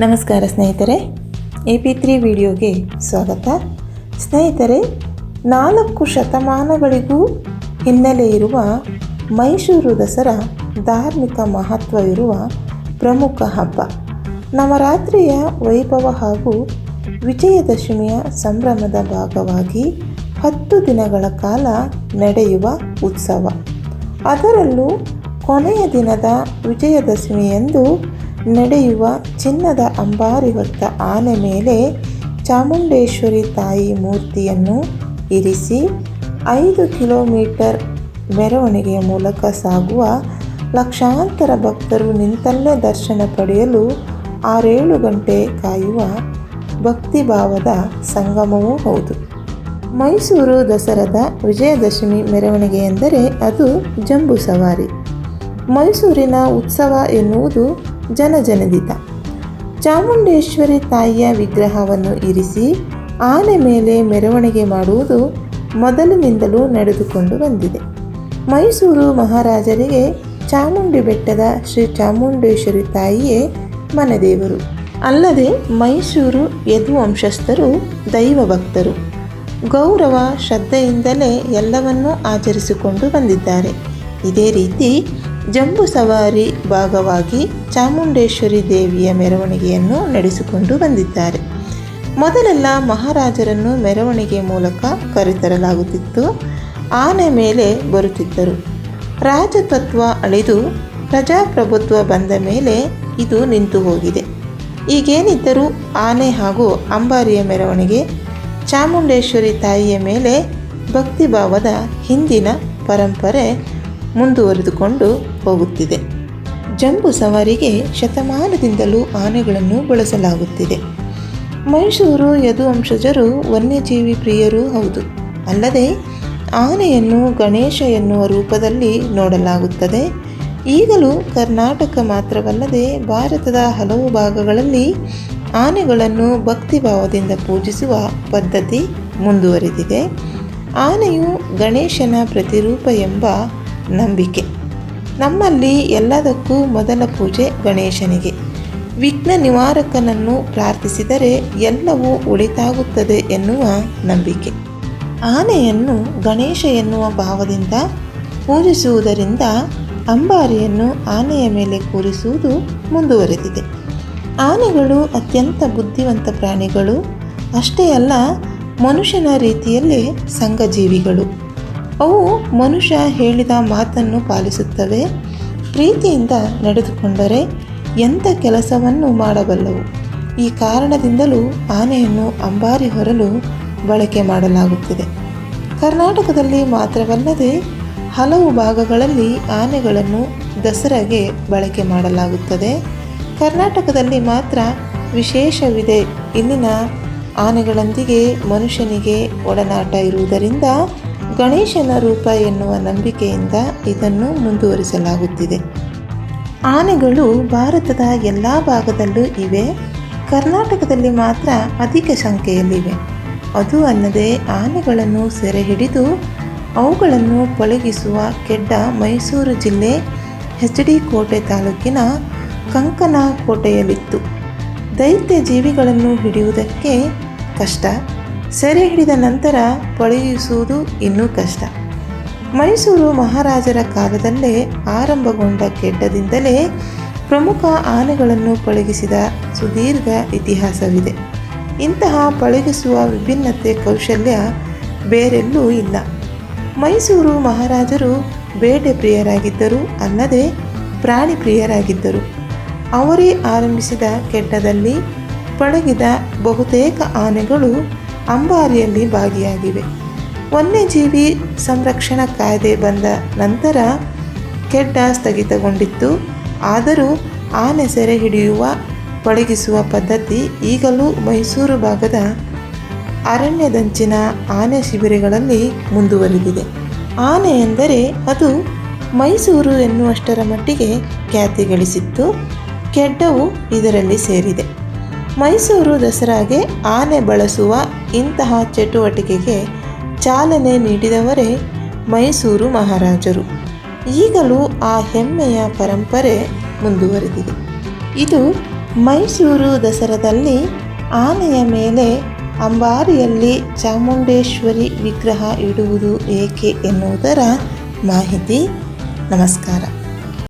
ನಮಸ್ಕಾರ ಸ್ನೇಹಿತರೆ, AP3 ವಿಡಿಯೋಗೆ ಸ್ವಾಗತ. ಸ್ನೇಹಿತರೆ, 4 ಶತಮಾನಗಳಿಗೂ ಹಿನ್ನೆಲೆ ಇರುವ ಮೈಸೂರು ದಸರಾ ಧಾರ್ಮಿಕ ಮಹತ್ವ ಇರುವ ಪ್ರಮುಖ ಹಬ್ಬ. ನವರಾತ್ರಿಯ ವೈಭವ ಹಾಗೂ ವಿಜಯದಶಮಿಯ ಸಂಭ್ರಮದ ಭಾಗವಾಗಿ 10 ದಿನಗಳ ಕಾಲ ನಡೆಯುವ ಉತ್ಸವ. ಅದರಲ್ಲೂ ಕೊನೆಯ ದಿನದ ವಿಜಯದಶಮಿಯಂದು ನಡೆಯುವ ಚಿನ್ನದ ಅಂಬಾರಿ ಹೊತ್ತ ಆನೆ ಮೇಲೆ ಚಾಮುಂಡೇಶ್ವರಿ ತಾಯಿ ಮೂರ್ತಿಯನ್ನು ಇರಿಸಿ 5 ಕಿಲೋಮೀಟರ್ ಮೆರವಣಿಗೆಯ ಮೂಲಕ ಸಾಗುವ ಲಕ್ಷಾಂತರ ಭಕ್ತರು ನಿಂತಲ್ಲೇ ದರ್ಶನ ಪಡೆಯಲು 6-7 ಗಂಟೆ ಕಾಯುವ ಭಕ್ತಿಭಾವದ ಸಂಗಮವೂ ಹೌದು. ಮೈಸೂರು ದಸರಾದ ವಿಜಯದಶಮಿ ಮೆರವಣಿಗೆ ಎಂದರೆ ಅದು ಜಂಬೂ ಸವಾರಿ. ಮೈಸೂರಿನ ಉತ್ಸವ ಎನ್ನುವುದು ಜನಜನಿತ. ಚಾಮುಂಡೇಶ್ವರಿ ತಾಯಿಯ ವಿಗ್ರಹವನ್ನು ಇರಿಸಿ ಆನೆ ಮೇಲೆ ಮೆರವಣಿಗೆ ಮಾಡುವುದು ಮೊದಲಿನಿಂದಲೂ ನಡೆದುಕೊಂಡು ಬಂದಿದೆ. ಮೈಸೂರು ಮಹಾರಾಜರಿಗೆ ಚಾಮುಂಡಿ ಬೆಟ್ಟದ ಶ್ರೀ ಚಾಮುಂಡೇಶ್ವರಿ ತಾಯಿಯೇ ಮನೆದೇವರು. ಅಲ್ಲದೆ ಮೈಸೂರು ಯದುವಂಶಸ್ಥರು ದೈವ ಭಕ್ತರು. ಗೌರವ ಶ್ರದ್ಧೆಯಿಂದಲೇ ಎಲ್ಲವನ್ನೂ ಆಚರಿಸಿಕೊಂಡು ಬಂದಿದ್ದಾರೆ. ಇದೇ ರೀತಿ ಜಂಬೂ ಸವಾರಿ ಭಾಗವಾಗಿ ಚಾಮುಂಡೇಶ್ವರಿ ದೇವಿಯ ಮೆರವಣಿಗೆಯನ್ನು ನಡೆಸಿಕೊಂಡು ಬಂದಿದ್ದಾರೆ. ಮೊದಲೆಲ್ಲ ಮಹಾರಾಜರನ್ನು ಮೆರವಣಿಗೆ ಮೂಲಕ ಕರೆತರಲಾಗುತ್ತಿತ್ತು. ಆನೆ ಮೇಲೆ ಬರುತ್ತಿದ್ದರು. ರಾಜತತ್ವ ಅಳಿದು ಪ್ರಜಾಪ್ರಭುತ್ವ ಬಂದ ಮೇಲೆ ಇದು ನಿಂತು ಹೋಗಿದೆ. ಈಗೇನಿದ್ದರೂ ಆನೆ ಹಾಗೂ ಅಂಬಾರಿಯ ಮೆರವಣಿಗೆ ಚಾಮುಂಡೇಶ್ವರಿ ತಾಯಿಯ ಮೇಲೆ ಭಕ್ತಿಭಾವದ ಹಿಂದಿನ ಪರಂಪರೆ ಮುಂದುವರೆದುಕೊಂಡು ಹೋಗುತ್ತಿದೆ. ಜಂಬೂ ಸವಾರಿಗೆ ಶತಮಾನದಿಂದಲೂ ಆನೆಗಳನ್ನು ಬಳಸಲಾಗುತ್ತಿದೆ. ಮೈಸೂರು ಯದುವಂಶಜರು ವನ್ಯಜೀವಿ ಪ್ರಿಯರೂ ಹೌದು. ಅಲ್ಲದೆ ಆನೆಯನ್ನು ಗಣೇಶ ಎನ್ನುವ ರೂಪದಲ್ಲಿ ನೋಡಲಾಗುತ್ತದೆ. ಈಗಲೂ ಕರ್ನಾಟಕ ಮಾತ್ರವಲ್ಲದೆ ಭಾರತದ ಹಲವು ಭಾಗಗಳಲ್ಲಿ ಆನೆಗಳನ್ನು ಭಕ್ತಿಭಾವದಿಂದ ಪೂಜಿಸುವ ಪದ್ಧತಿ ಮುಂದುವರೆದಿದೆ. ಆನೆಯು ಗಣೇಶನ ಪ್ರತಿರೂಪ ಎಂಬ ನಂಬಿಕೆ. ನಮ್ಮಲ್ಲಿ ಎಲ್ಲದಕ್ಕೂ ಮೊದಲ ಪೂಜೆ ಗಣೇಶನಿಗೆ. ವಿಘ್ನ ನಿವಾರಕನನ್ನು ಪ್ರಾರ್ಥಿಸಿದರೆ ಎಲ್ಲವೂ ಒಳಿತಾಗುತ್ತದೆ ಎನ್ನುವ ನಂಬಿಕೆ. ಆನೆಯನ್ನು ಗಣೇಶ ಎನ್ನುವ ಭಾವದಿಂದ ಪೂಜಿಸುವುದರಿಂದ ಅಂಬಾರಿಯನ್ನು ಆನೆಯ ಮೇಲೆ ಕೂರಿಸುವುದು ಮುಂದುವರೆದಿದೆ. ಆನೆಗಳು ಅತ್ಯಂತ ಬುದ್ಧಿವಂತ ಪ್ರಾಣಿಗಳು. ಅಷ್ಟೇ ಅಲ್ಲ, ಮನುಷ್ಯನ ರೀತಿಯಲ್ಲೇ ಸಂಘಜೀವಿಗಳು. ಅವು ಮನುಷ್ಯ ಹೇಳಿದ ಮಾತನ್ನು ಪಾಲಿಸುತ್ತವೆ. ಪ್ರೀತಿಯಿಂದ ನಡೆದುಕೊಂಡರೆ ಎಂಥ ಕೆಲಸವನ್ನು ಮಾಡಬಲ್ಲವು. ಈ ಕಾರಣದಿಂದಲೂ ಆನೆಯನ್ನು ಅಂಬಾರಿ ಹೊರಲು ಬಳಕೆ ಮಾಡಲಾಗುತ್ತಿದೆ. ಕರ್ನಾಟಕದಲ್ಲಿ ಮಾತ್ರವಲ್ಲದೆ ಹಲವು ಭಾಗಗಳಲ್ಲಿ ಆನೆಗಳನ್ನು ದಸರಾಗೆ ಬಳಕೆ ಮಾಡಲಾಗುತ್ತದೆ. ಕರ್ನಾಟಕದಲ್ಲಿ ಮಾತ್ರ ವಿಶೇಷವಿದೆ. ಇಲ್ಲಿನ ಆನೆಗಳೊಂದಿಗೆ ಮನುಷ್ಯನಿಗೆ ಒಡನಾಟ ಇರುವುದರಿಂದ ಗಣೇಶನ ರೂಪ ಎನ್ನುವ ನಂಬಿಕೆಯಿಂದ ಇದನ್ನು ಮುಂದುವರಿಸಲಾಗುತ್ತಿದೆ. ಆನೆಗಳು ಭಾರತದ ಎಲ್ಲ ಭಾಗದಲ್ಲೂ ಇವೆ. ಕರ್ನಾಟಕದಲ್ಲಿ ಮಾತ್ರ ಅಧಿಕ ಸಂಖ್ಯೆಯಲ್ಲಿವೆ. ಅದು ಅಲ್ಲದೆ ಆನೆಗಳನ್ನು ಸೆರೆ ಹಿಡಿದು ಅವುಗಳನ್ನು ಪಳಗಿಸುವ ಕೆಡ್ಡ ಮೈಸೂರು ಜಿಲ್ಲೆ HD ಕೋಟೆ ತಾಲೂಕಿನ ಕಂಕನ ಕೋಟೆಯಲ್ಲಿತ್ತು. ದೈತ್ಯ ಜೀವಿಗಳನ್ನು ಹಿಡಿಯುವುದಕ್ಕೆ ಕಷ್ಟ. ಸೆರೆ ಹಿಡಿದ ನಂತರ ಪಳಗಿಸುವುದು ಇನ್ನೂ ಕಷ್ಟ. ಮೈಸೂರು ಮಹಾರಾಜರ ಕಾಲದಲ್ಲೇ ಆರಂಭಗೊಂಡ ಕೆಡ್ಡದಿಂದಲೇ ಪ್ರಮುಖ ಆನೆಗಳನ್ನು ಪಳಗಿಸಿದ ಸುದೀರ್ಘ ಇತಿಹಾಸವಿದೆ. ಇಂತಹ ಪಳಗಿಸುವ ವಿಭಿನ್ನತೆ ಕೌಶಲ್ಯ ಬೇರೆಲ್ಲೂ ಇಲ್ಲ. ಮೈಸೂರು ಮಹಾರಾಜರು ಬೇಟೆ ಪ್ರಿಯರಾಗಿದ್ದರು, ಅಲ್ಲದೆ ಪ್ರಾಣಿ ಪ್ರಿಯರಾಗಿದ್ದರು. ಅವರೇ ಆರಂಭಿಸಿದ ಕೆಡ್ಡದಲ್ಲಿ ಪಳಗಿದ ಬಹುತೇಕ ಆನೆಗಳು ಅಂಬಾರಿಯಲ್ಲಿ ಭಾಗಿಯಾಗಿವೆ. ವನ್ಯಜೀವಿ ಸಂರಕ್ಷಣಾ ಕಾಯ್ದೆ ಬಂದ ನಂತರ ಕೆಡ್ಡ ಸ್ಥಗಿತಗೊಂಡಿತ್ತು. ಆದರೂ ಆನೆ ಸೆರೆ ಹಿಡಿಯುವ ಪಳಗಿಸುವ ಪದ್ಧತಿ ಈಗಲೂ ಮೈಸೂರು ಭಾಗದ ಅರಣ್ಯದಂಚಿನ ಆನೆ ಶಿಬಿರಗಳಲ್ಲಿ ಮುಂದುವರೆದಿದೆ. ಆನೆ ಎಂದರೆ ಅದು ಮೈಸೂರು ಎನ್ನುವಷ್ಟರ ಮಟ್ಟಿಗೆ ಖ್ಯಾತಿ ಗಳಿಸಿತ್ತು. ಕೆಡ್ಡವು ಇದರಲ್ಲಿ ಸೇರಿದೆ. ಮೈಸೂರು ದಸರಾಗೆ ಆನೆ ಬಳಸುವ ಇಂತಹ ಚಟುವಟಿಕೆಗೆ ಚಾಲನೆ ನೀಡಿದವರೇ ಮೈಸೂರು ಮಹಾರಾಜರು. ಈಗಲೂ ಆ ಹೆಮ್ಮೆಯ ಪರಂಪರೆ ಮುಂದುವರೆದಿದೆ. ಇದು ಮೈಸೂರು ದಸರಾದಲ್ಲಿ ಆನೆಯ ಮೇಲೆ ಅಂಬಾರಿಯಲ್ಲಿ ಚಾಮುಂಡೇಶ್ವರಿ ವಿಗ್ರಹ ಇಡುವುದು ಏಕೆ ಎನ್ನುವುದರ ಮಾಹಿತಿ. ನಮಸ್ಕಾರ.